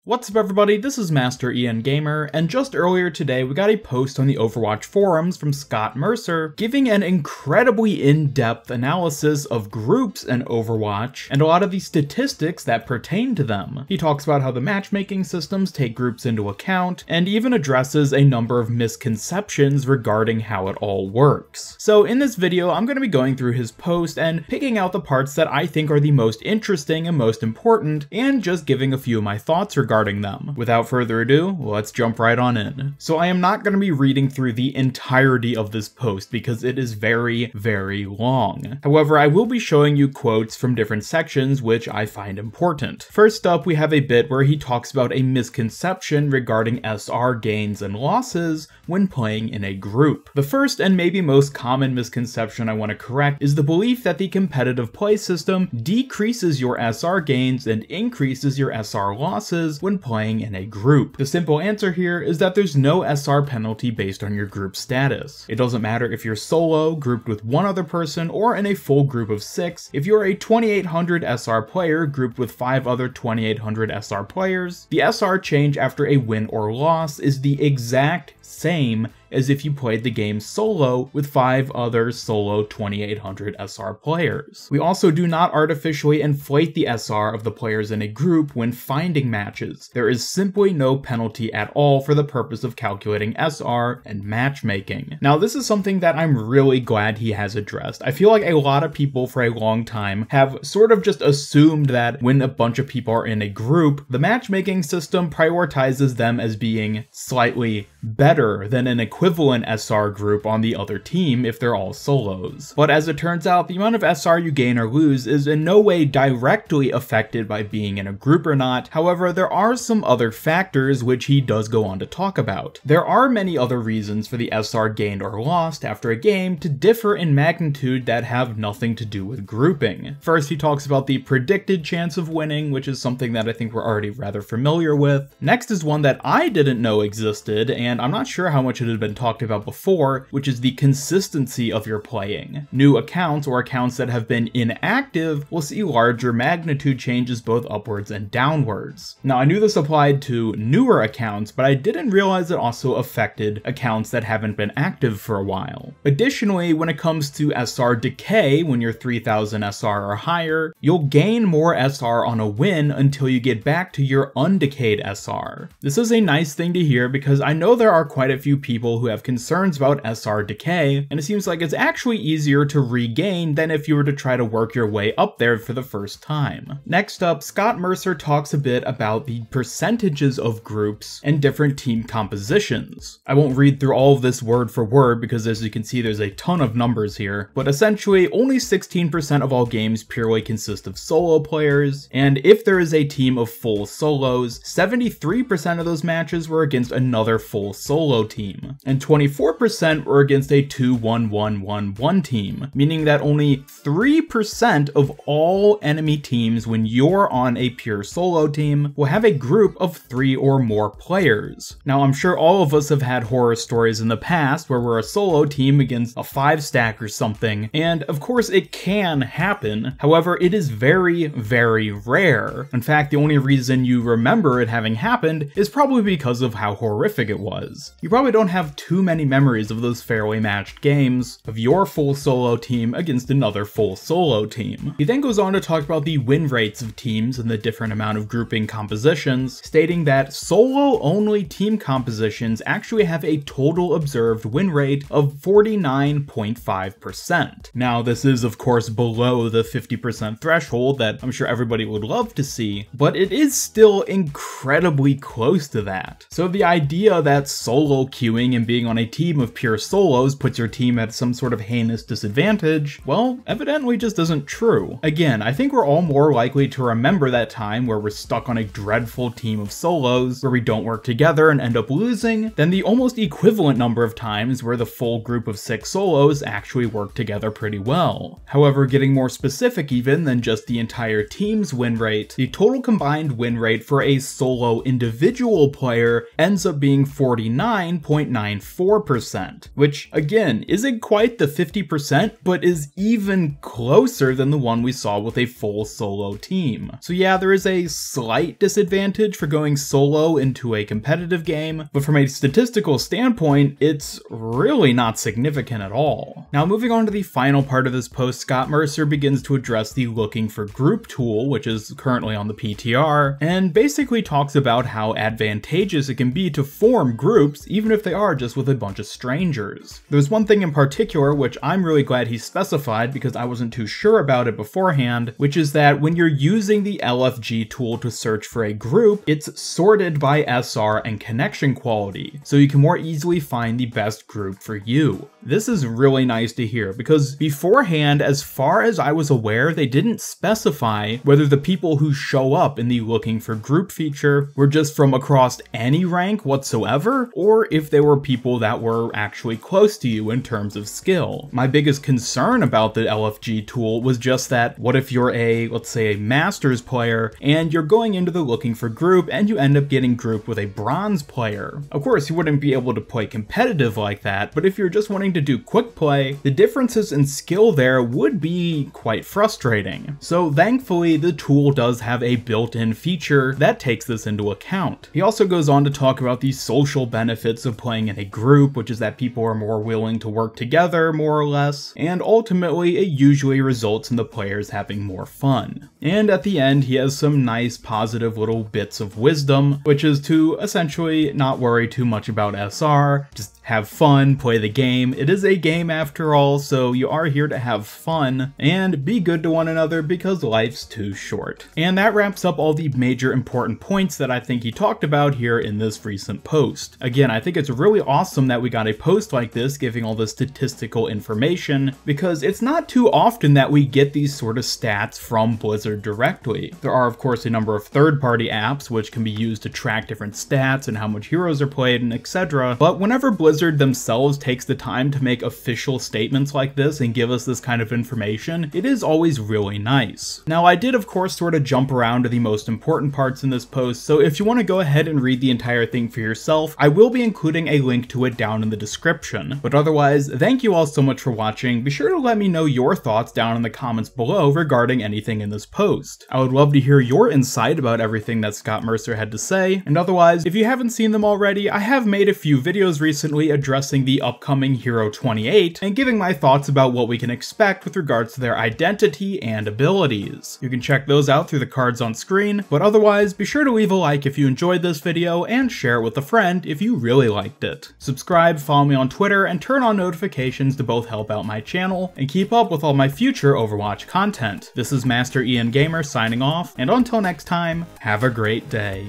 What's up everybody, this is Master Ian Gamer, and just earlier today we got a post on the Overwatch forums from Scott Mercer giving an incredibly in-depth analysis of groups in Overwatch and a lot of the statistics that pertain to them. He talks about how the matchmaking systems take groups into account, and even addresses a number of misconceptions regarding how it all works. So in this video, I'm going to be going through his post and picking out the parts that I think are the most interesting and most important, and just giving a few of my thoughts regarding them. Without further ado, let's jump right on in. So I am not going to be reading through the entirety of this post because it is very, very long. However, I will be showing you quotes from different sections which I find important. First up, we have a bit where he talks about a misconception regarding SR gains and losses when playing in a group. The first and maybe most common misconception I want to correct is the belief that the competitive play system decreases your SR gains and increases your SR losses when playing in a group. The simple answer here is that there's no SR penalty based on your group status. It doesn't matter if you're solo, grouped with one other person, or in a full group of 6. If you're a 2800 SR player grouped with 5 other 2800 SR players, the SR change after a win or loss is the exact same as if you played the game solo with 5 other solo 2800 SR players. We also do not artificially inflate the SR of the players in a group when finding matches. There is simply no penalty at all for the purpose of calculating SR and matchmaking. Now this is something that I'm really glad he has addressed. I feel like a lot of people for a long time have sort of just assumed that when a bunch of people are in a group, the matchmaking system prioritizes them as being slightly better than an equivalent SR group on the other team if they're all solos. But as it turns out, the amount of SR you gain or lose is in no way directly affected by being in a group or not. However, there are some other factors which he does go on to talk about. There are many other reasons for the SR gained or lost after a game to differ in magnitude that have nothing to do with grouping. First, he talks about the predicted chance of winning, which is something that I think we're already rather familiar with. Next is one that I didn't know existed, and I'm not sure how much it had been talked about before, which is the consistency of your playing. New accounts or accounts that have been inactive will see larger magnitude changes both upwards and downwards. Now I knew this applied to newer accounts, but I didn't realize it also affected accounts that haven't been active for a while. Additionally, when it comes to SR decay, when you're 3000 SR or higher, you'll gain more SR on a win until you get back to your undecayed SR. This is a nice thing to hear because I know there are quite a few people who have concerns about SR decay, and it seems like it's actually easier to regain than if you were to try to work your way up there for the first time. Next up, Scott Mercer talks a bit about the percentages of groups and different team compositions. I won't read through all of this word for word because as you can see there's a ton of numbers here, but essentially only 16% of all games purely consist of solo players, and if there is a team of full solos, 73% of those matches were against another full solo team, and 24% were against a 2-1-1-1-1 team, meaning that only 3% of all enemy teams when you're on a pure solo team will have a group of 3 or more players. Now I'm sure all of us have had horror stories in the past where we're a solo team against a 5-stack or something, and of course it can happen. However, it is very, very rare. In fact, the only reason you remember it having happened is probably because of how horrific it was. You probably don't have too many memories of those fairly matched games of your full solo team against another full solo team. He then goes on to talk about the win rates of teams and the different amount of grouping compositions, stating that solo-only team compositions actually have a total observed win rate of 49.5%. Now, this is of course below the 50% threshold that I'm sure everybody would love to see, but it is still incredibly close to that. So the idea that solo queuing and being on a team of pure solos puts your team at some sort of heinous disadvantage, well, evidently just isn't true. Again, I think we're all more likely to remember that time where we're stuck on a dreadful team of solos where we don't work together and end up losing than the almost equivalent number of times where the full group of 6 solos actually work together pretty well. However, getting more specific even than just the entire team's win rate, the total combined win rate for a solo individual player ends up being 49 49.94%, which again isn't quite the 50%, but is even closer than the one we saw with a full solo team. So yeah, there is a slight disadvantage for going solo into a competitive game, but from a statistical standpoint, it's really not significant at all. Now moving on to the final part of this post, Scott Mercer begins to address the looking for group tool, which is currently on the PTR, and basically talks about how advantageous it can be to form groups even if they are just with a bunch of strangers. There's one thing in particular which I'm really glad he specified because I wasn't too sure about it beforehand, which is that when you're using the LFG tool to search for a group, it's sorted by SR and connection quality, so you can more easily find the best group for you. This is really nice to hear because beforehand, as far as I was aware, they didn't specify whether the people who show up in the looking for group feature were just from across any rank whatsoever, or if they were people that were actually close to you in terms of skill. My biggest concern about the LFG tool was just that, what if you're a, let's say, a Masters player, and you're going into the looking for group and you end up getting grouped with a bronze player? Of course, you wouldn't be able to play competitive like that, but if you're just wanting to do quick play, the differences in skill there would be quite frustrating. So thankfully, the tool does have a built-in feature that takes this into account. He also goes on to talk about the social benefits of playing in a group, which is that people are more willing to work together, more or less, and ultimately it usually results in the players having more fun. And at the end, he has some nice positive little bits of wisdom, which is to essentially not worry too much about SR, just have fun, play the game. It is a game after all, so you are here to have fun and be good to one another because life's too short. And that wraps up all the major important points that I think he talked about here in this recent post. Again, I think it's really awesome that we got a post like this giving all the statistical information because it's not too often that we get these sort of stats from Blizzard directly. There are of course a number of third-party apps which can be used to track different stats and how much heroes are played and etc. But whenever Blizzard themselves takes the time to make official statements like this and give us this kind of information, it is always really nice. Now I did of course sort of jump around to the most important parts in this post, so if you want to go ahead and read the entire thing for yourself, I will be including a link to it down in the description. But otherwise, thank you all so much for watching. Be sure to let me know your thoughts down in the comments below regarding anything in this post. I would love to hear your insight about everything that Scott Mercer had to say, and otherwise, if you haven't seen them already, I have made a few videos recently addressing the upcoming Hero 28 and giving my thoughts about what we can expect with regards to their identity and abilities. You can check those out through the cards on screen, but otherwise be sure to leave a like if you enjoyed this video and share it with a friend if you really liked it. Subscribe, follow me on Twitter, and turn on notifications to both help out my channel and keep up with all my future Overwatch content. This is Master Ian Gamer signing off, and until next time, have a great day.